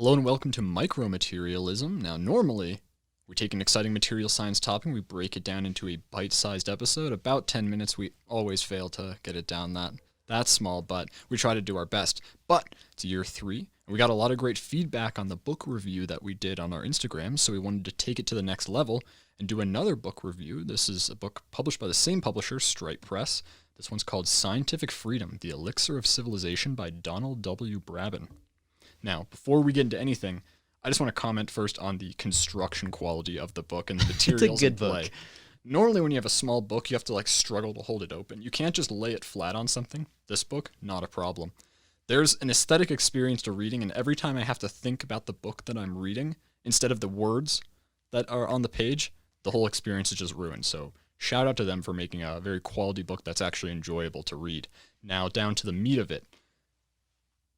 Hello and welcome to Micromaterialism. Now, normally, we take an exciting material science topic and we break it down into a bite-sized episode. About 10 minutes, we always fail to get it down that small, but we try to do our best. But it's year 3, and we got a lot of great feedback on the book review that we did on our Instagram, so we wanted to take it to the next level and do another book review. This is a book published by the same publisher, Stripe Press. This one's called Scientific Freedom, The Elixir of Civilization by Donald W. Braben. Now, before we get into anything, I just want to comment first on the construction quality of the book and the materials in play. Normally, when you have a small book, you have to struggle to hold it open. You can't just lay it flat on something. This book, not a problem. There's an aesthetic experience to reading, and every time I have to think about the book that I'm reading, instead of the words that are on the page, the whole experience is just ruined. So shout out to them for making a very quality book that's actually enjoyable to read. Now, down to the meat of it.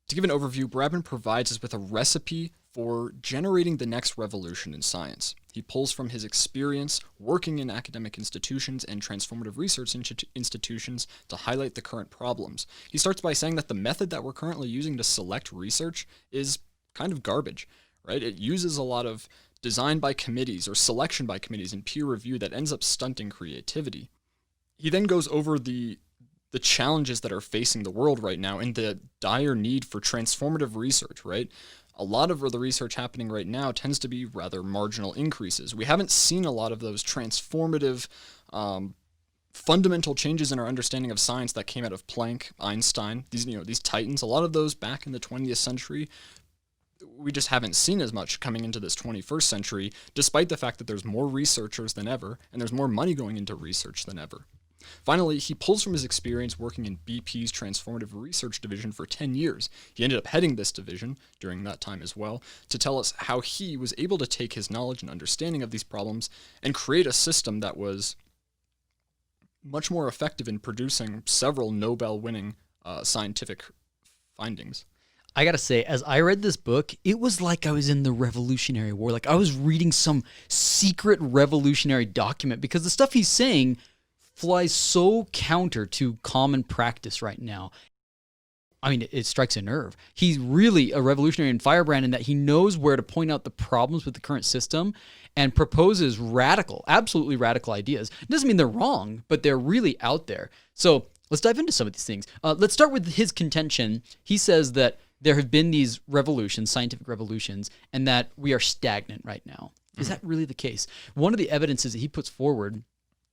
To give an overview, Braben provides us with a recipe for generating the next revolution in science. He pulls from his experience working in academic institutions and transformative research institutions to highlight the current problems. He starts by saying that the method that we're currently using to select research is kind of garbage, right? It uses a lot of design by committees or selection by committees and peer review that ends up stunting creativity. He then goes over the challenges that are facing the world right now and the dire need for transformative research, right? A lot of the research happening right now tends to be rather marginal increases. We haven't seen a lot of those transformative, fundamental changes in our understanding of science that came out of Planck, Einstein, these titans. A lot of those back in the 20th century, we just haven't seen as much coming into this 21st century, despite the fact that there's more researchers than ever, and there's more money going into research than ever. Finally, he pulls from his experience working in BP's Transformative Research Division for 10 years. He ended up heading this division during that time as well, to tell us how he was able to take his knowledge and understanding of these problems and create a system that was much more effective in producing several Nobel-winning scientific findings. I gotta say, as I read this book, it was like I was in the Revolutionary War. Like I was reading some secret revolutionary document, because the stuff he's saying flies so counter to common practice right now. I mean, it strikes a nerve. He's really a revolutionary and firebrand in that he knows where to point out the problems with the current system and proposes absolutely radical ideas. It doesn't mean they're wrong, but they're really out there. So let's dive into some of these things. Let's start with his contention. He says that there have been these revolutions, scientific revolutions, and that we are stagnant right now. Is that really the case? One of the evidences that he puts forward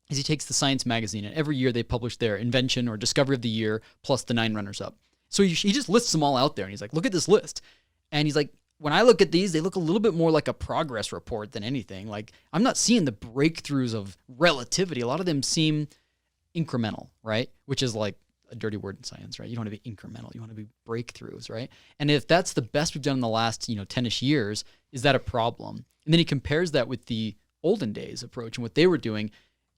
is he takes the Science magazine, and every year they publish their invention or discovery of the year plus the 9 runners-up. So he just lists them all out there, and he's like, look at this list. And he's like, when I look at these, they look a little bit more like a progress report than anything. Like, I'm not seeing the breakthroughs of relativity. A lot of them seem incremental, right? Which is like a dirty word in science, right? You don't want to be incremental. You want to be breakthroughs, right? And if that's the best we've done in the last, 10-ish years, is that a problem? And then he compares that with the olden days approach and what they were doing,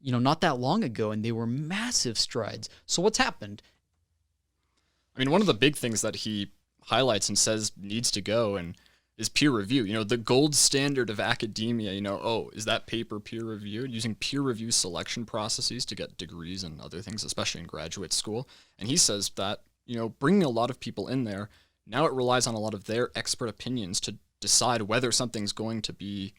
not that long ago, and they were massive strides. So what's happened? I mean, one of the big things that he highlights and says needs to go and is peer review. The gold standard of academia, is that paper peer reviewed? Using peer review selection processes to get degrees and other things, especially in graduate school. And he says that, bringing a lot of people in there, now it relies on a lot of their expert opinions to decide whether something's going to be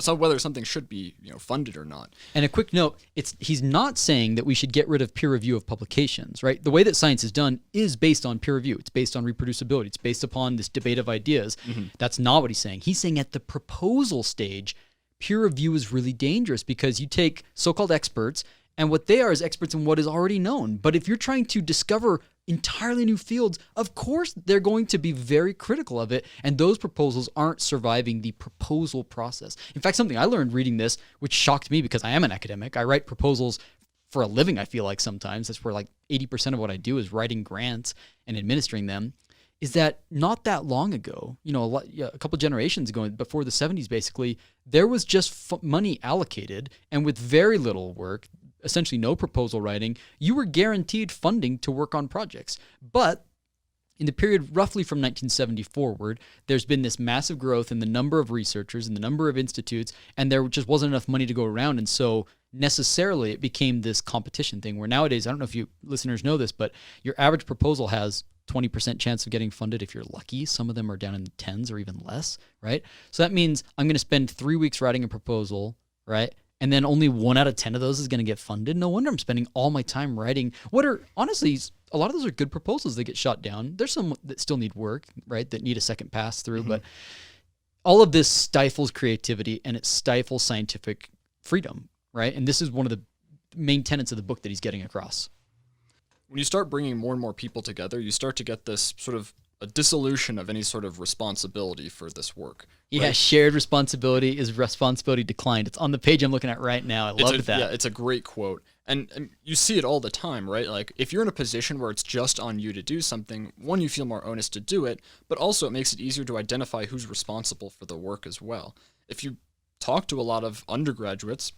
whether something should be funded or not. And a quick note, he's not saying that we should get rid of peer review of publications, right? The way that science is done is based on peer review. It's based on reproducibility. It's based upon this debate of ideas. Mm-hmm. That's not what he's saying. He's saying at the proposal stage, peer review is really dangerous because you take so-called experts, and what they are is experts in what is already known. But if you're trying to discover entirely new fields, of course they're going to be very critical of it, and those proposals aren't surviving the proposal process. In fact, something I learned reading this, which shocked me because I am an academic, I write proposals for a living, I feel like sometimes. That's where 80% of what I do is writing grants and administering them, is that not that long ago, a couple generations ago, before the 70s basically, there was just money allocated, and with very little work, essentially no proposal writing, you were guaranteed funding to work on projects. But in the period roughly from 1970 forward, there's been this massive growth in the number of researchers and the number of institutes, and there just wasn't enough money to go around. And so necessarily it became this competition thing where nowadays, I don't know if you listeners know this, but your average proposal has 20% chance of getting funded if you're lucky. Some of them are down in the tens or even less, right? So that means I'm going to spend 3 weeks writing a proposal, right? And then only 1 out of 10 of those is going to get funded. No wonder I'm spending all my time writing what are, honestly, a lot of those are good proposals that get shot down. There's some that still need work, right, that need a second pass through. But all of this stifles creativity and it stifles scientific freedom, right? And this is one of the main tenets of the book that he's getting across. When you start bringing more and more people together, you start to get this sort of a dissolution of any sort of responsibility for this work. Yeah, right? Shared responsibility is responsibility declined. It's on the page I'm looking at right now. I love that. Yeah, it's a great quote. And you see it all the time, right? Like, if you're in a position where it's just on you to do something, one, you feel more onus to do it, but also it makes it easier to identify who's responsible for the work as well. If you talk to a lot of undergraduates,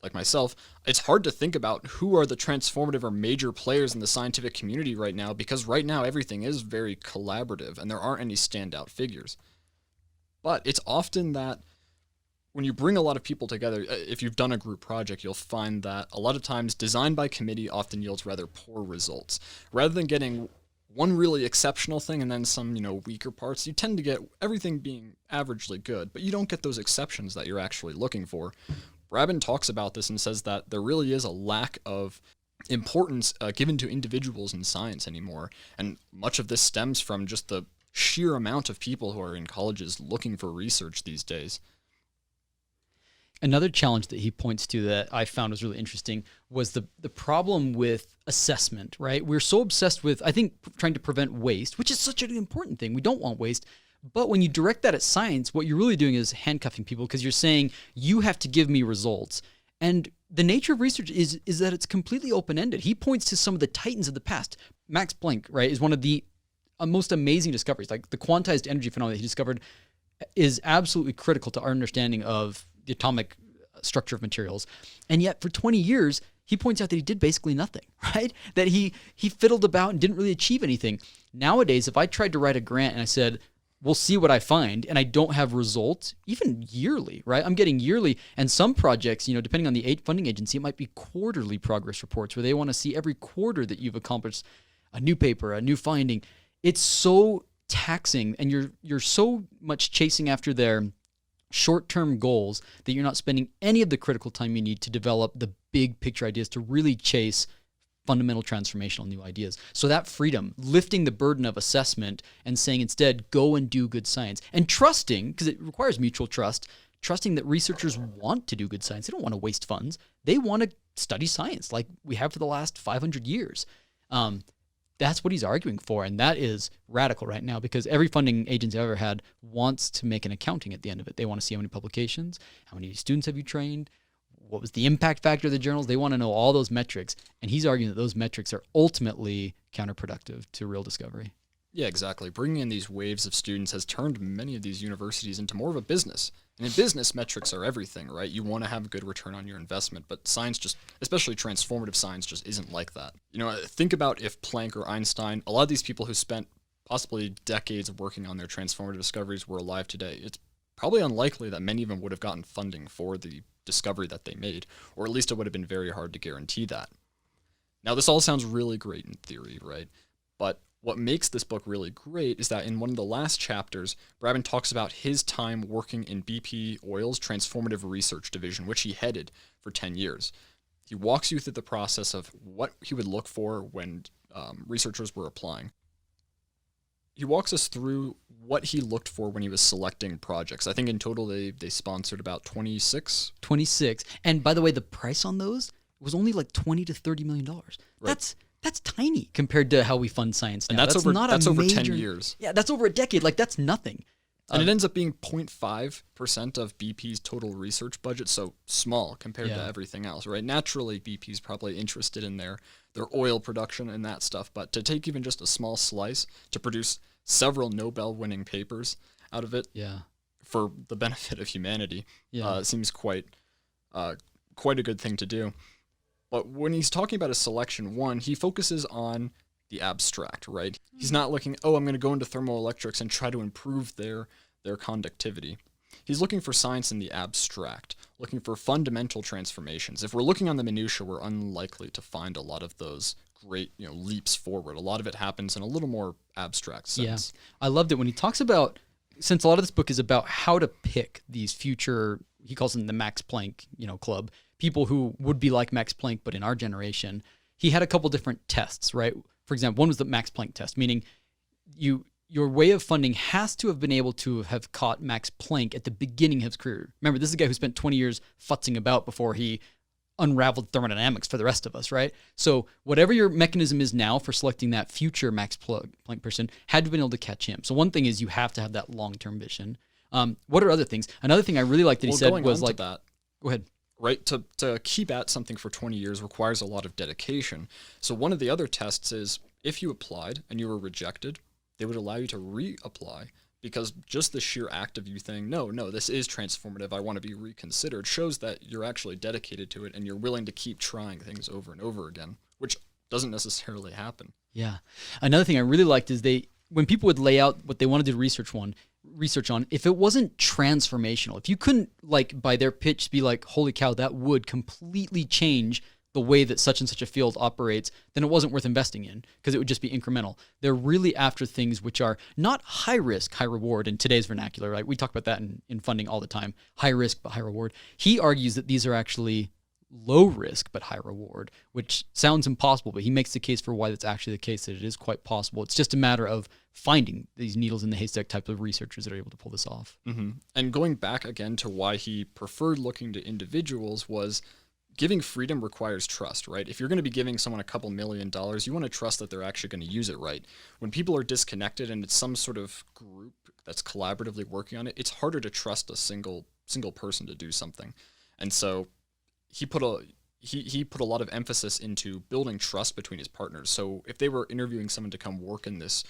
like myself, it's hard to think about who are the transformative or major players in the scientific community right now, because right now everything is very collaborative and there aren't any standout figures. But it's often that when you bring a lot of people together, if you've done a group project, you'll find that a lot of times design by committee often yields rather poor results. Rather than getting one really exceptional thing and then some, weaker parts, you tend to get everything being averagely good, but you don't get those exceptions that you're actually looking for. Braben talks about this and says that there really is a lack of importance given to individuals in science anymore. And much of this stems from just the sheer amount of people who are in colleges looking for research these days. Another challenge that he points to that I found was really interesting was the problem with assessment, right? We're so obsessed with, I think, trying to prevent waste, which is such an important thing. We don't want waste. But when you direct that at science, what you're really doing is handcuffing people because you're saying, you have to give me results. And the nature of research is that it's completely open-ended. He points to some of the titans of the past. Max Planck, right, is one of the most amazing discoveries. Like the quantized energy phenomenon that he discovered is absolutely critical to our understanding of the atomic structure of materials. And yet for 20 years, he points out that he did basically nothing, right? That he fiddled about and didn't really achieve anything. Nowadays, if I tried to write a grant and I said, we'll see what I find, and I don't have results, even yearly, right? I'm getting yearly, and some projects, depending on the funding agency, it might be quarterly progress reports where they want to see every quarter that you've accomplished a new paper, a new finding. It's so taxing, and you're so much chasing after their short-term goals that you're not spending any of the critical time you need to develop the big picture ideas to really chase fundamental transformational new ideas. So that freedom, lifting the burden of assessment and saying instead, go and do good science. And trusting, because it requires mutual trust, trusting that researchers want to do good science. They don't want to waste funds. They want to study science like we have for the last 500 years. That's what he's arguing for. And that is radical right now because every funding agency I've ever had wants to make an accounting at the end of it. They want to see how many publications, how many students have you trained, what was the impact factor of the journals? They want to know all those metrics. And he's arguing that those metrics are ultimately counterproductive to real discovery. Yeah, exactly. Bringing in these waves of students has turned many of these universities into more of a business. And in business, metrics are everything, right? You want to have a good return on your investment, but science just, especially transformative science, just isn't like that. Think about if Planck or Einstein, a lot of these people who spent possibly decades of working on their transformative discoveries were alive today. It's probably unlikely that many of them would have gotten funding for the discovery that they made, or at least it would have been very hard to guarantee that. Now, this all sounds really great in theory, right? But what makes this book really great is that in one of the last chapters, Braben talks about his time working in BP Oil's Transformative Research Division, which he headed for 10 years. He walks you through the process of what he would look for when researchers were applying. He walks us through what he looked for when he was selecting projects. I think in total they sponsored about 26. 26. And by the way, the price on those was only like $20 to $30 million. Right. That's tiny compared to how we fund science now. And that's over 10 years. Yeah, that's over a decade. Like, that's nothing. And it ends up being 0.5% of BP's total research budget, so small compared to everything else, right? Naturally, BP's probably interested in their oil production and that stuff, but to take even just a small slice to produce several Nobel-winning papers out of it for the benefit of humanity seems quite a good thing to do. But when he's talking about a selection, one, he focuses on the abstract, right? He's not looking, I'm going to go into thermoelectrics and try to improve their conductivity. He's looking for science in the abstract, looking for fundamental transformations. If we're looking on the minutiae, we're unlikely to find a lot of those great, leaps forward. A lot of it happens in a little more abstract sense. Yeah, I loved it when he talks about, since a lot of this book is about how to pick these future, he calls them the Max Planck, club, people who would be like Max Planck, but in our generation. He had a couple different tests, right? For example, one was the Max Planck test, meaning your way of funding has to have been able to have caught Max Planck at the beginning of his career. Remember, this is a guy who spent 20 years futzing about before he unraveled thermodynamics for the rest of us, right? So whatever your mechanism is now for selecting that future Max Planck person had to have been able to catch him. So one thing is you have to have that long-term vision. What are other things? Another thing I really liked that he said was like, that, go ahead. Right, to keep at something for 20 years requires a lot of dedication. So one of the other tests is if you applied and you were rejected, they would allow you to reapply, because just the sheer act of you saying, no, this is transformative, I want to be reconsidered, shows that you're actually dedicated to it and you're willing to keep trying things over and over again, which doesn't necessarily happen. Yeah. Another thing I really liked is when people would lay out what they wanted to research on, if it wasn't transformational, if you couldn't, like, by their pitch be like, holy cow, that would completely change the way that such and such a field operates, then it wasn't worth investing in, because it would just be incremental. They're really after things which are not high risk, high reward in today's vernacular, right? We talk about that in funding all the time. High risk, but high reward. He argues that these are actually low risk, but high reward, which sounds impossible, but he makes the case for why that's actually the case, that it is quite possible. It's just a matter of finding these needles in the haystack type of researchers that are able to pull this off. Mm-hmm. And going back again to why he preferred looking to individuals was giving freedom requires trust, right? If you're going to be giving someone a couple $1 million, you want to trust that they're actually going to use it right. When people are disconnected and it's some sort of group that's collaboratively working on it, it's harder to trust a single person to do something. And so he put a lot of emphasis into building trust between his partners. So if they were interviewing someone to come work in this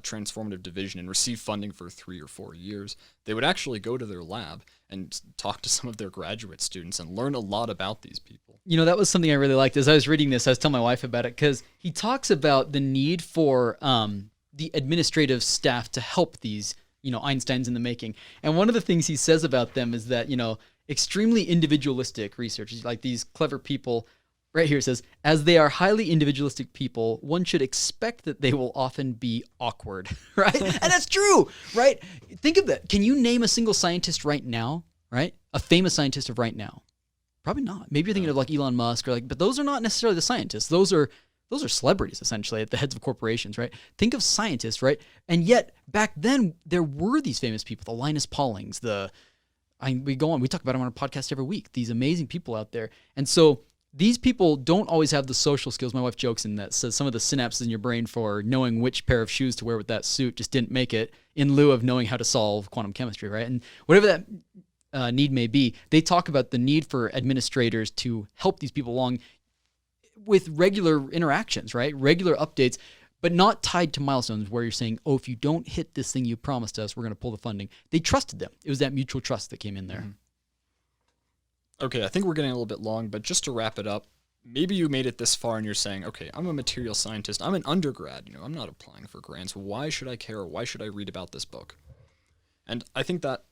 transformative division and receive funding for 3 or 4 years, they would actually go to their lab and talk to some of their graduate students and learn a lot about these people. That was something I really liked. As I was reading this, I was telling my wife about it, because he talks about the need for the administrative staff to help these, Einsteins in the making. And one of the things he says about them is that, extremely individualistic researchers, like these clever people, right here it says, as they are highly individualistic people, one should expect that they will often be awkward, right? And that's true, right? Think of that. Can you name a single scientist right now, right? A famous scientist of right now? Probably not. Maybe you're thinking of like Elon Musk, but those are not necessarily the scientists. Those are celebrities, essentially, at the heads of corporations, right? Think of scientists, right? And yet, back then, there were these famous people, the Linus Paulings, we talk about them on our podcast every week, these amazing people out there. And so these people don't always have the social skills. My wife jokes in that, says some of the synapses in your brain for knowing which pair of shoes to wear with that suit just didn't make it, in lieu of knowing how to solve quantum chemistry, right? And whatever that need may be, they talk about the need for administrators to help these people along with regular interactions, right? Regular updates, but not tied to milestones where you're saying, oh, if you don't hit this thing you promised us, we're going to pull the funding. They trusted them. It was that mutual trust that came in there. Mm-hmm. Okay, I think we're getting a little bit long, but just to wrap it up, maybe you made it this far and you're saying, okay, I'm a material scientist. I'm an undergrad. I'm not applying for grants. Why should I care? Why should I read about this book? And I think that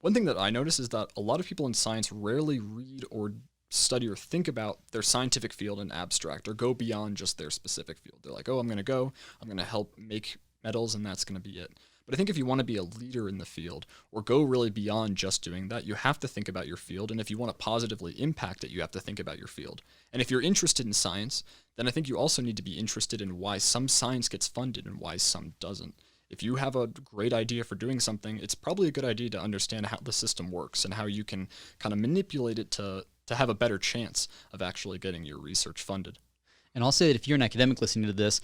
one thing that I notice is that a lot of people in science rarely read or study or think about their scientific field in abstract or go beyond just their specific field. They're like, oh, I'm going to help make metals and that's going to be it. But I think if you want to be a leader in the field or go really beyond just doing that, you have to think about your field. And if you want to positively impact it, you have to think about your field. And if you're interested in science, then I think you also need to be interested in why some science gets funded and why some doesn't. If you have a great idea for doing something, it's probably a good idea to understand how the system works and how you can kind of manipulate it to have a better chance of actually getting your research funded. And I'll say that if you're an academic listening to this,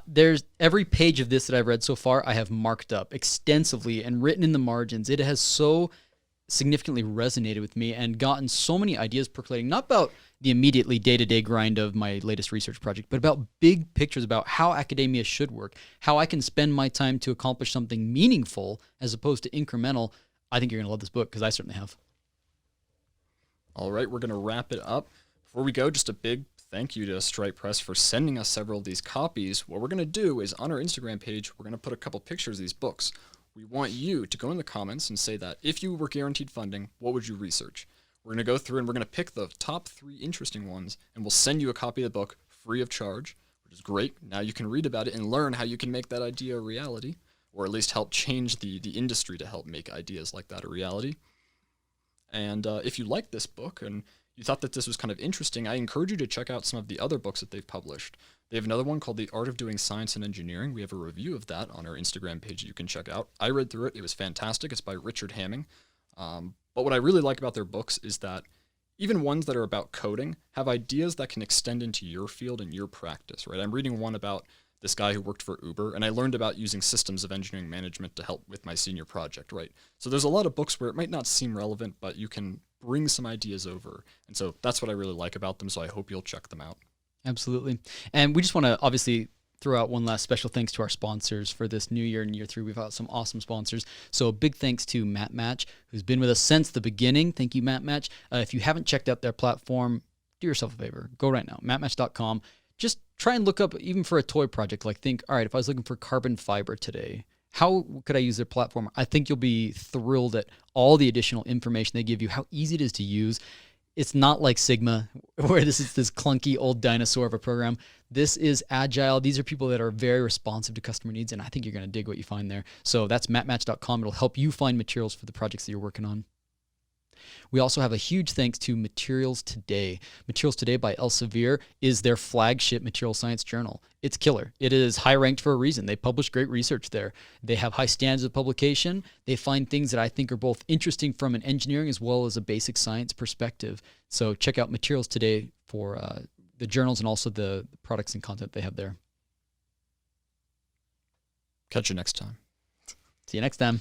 there's every page of this that I've read so far, I have marked up extensively and written in the margins. It has so significantly resonated with me and gotten so many ideas percolating, not about the immediately day-to-day grind of my latest research project, but about big pictures about how academia should work, how I can spend my time to accomplish something meaningful as opposed to incremental. I think you're going to love this book, because I certainly have. All right, we're going to wrap it up. Before we go, just a big thank you to Stripe Press for sending us several of these copies. What we're going to do is on our Instagram page, we're going to put a couple pictures of these books. We want you to go in the comments and say that if you were guaranteed funding, what would you research? We're going to go through and we're going to pick the top 3 interesting ones, and we'll send you a copy of the book free of charge. which is great. Now you can read about it and learn how you can make that idea a reality, or at least help change the industry to help make ideas like that a reality. And if you like this book and you thought that this was kind of interesting, I encourage you to check out some of the other books that they've published. They have another one called The Art of Doing Science and Engineering. We have a review of that on our Instagram page that you can check out. I read through it. It was fantastic. It's by Richard Hamming. But what I really like about their books is that even ones that are about coding have ideas that can extend into your field and your practice, right? I'm reading one about this guy who worked for Uber, and I learned about using systems of engineering management to help with my senior project, right? So there's a lot of books where it might not seem relevant, but you can bring some ideas over. And so that's what I really like about them, so I hope you'll check them out. Absolutely. And we just want to obviously throw out one last special thanks to our sponsors for this new year and year 3. We've got some awesome sponsors. So a big thanks to Matt Match, who's been with us since the beginning. Thank you, Matt Match. If you haven't checked out their platform, do yourself a favor. Go right now, mattmatch.com. Just try and look up, even for a toy project, like think, all right, if I was looking for carbon fiber today, how could I use their platform? I think you'll be thrilled at all the additional information they give you, how easy it is to use. It's not like Sigma, where this is this clunky old dinosaur of a program. This is agile. These are people that are very responsive to customer needs, and I think you're going to dig what you find there. So that's mattmatch.com. It'll help you find materials for the projects that you're working on. We also have a huge thanks to Materials Today. Materials Today by Elsevier is their flagship material science journal. It's killer. It is high ranked for a reason. They publish great research there. They have high standards of publication. They find things that I think are both interesting from an engineering as well as a basic science perspective. So check out Materials Today for the journals and also the products and content they have there. Catch you next time. See you next time.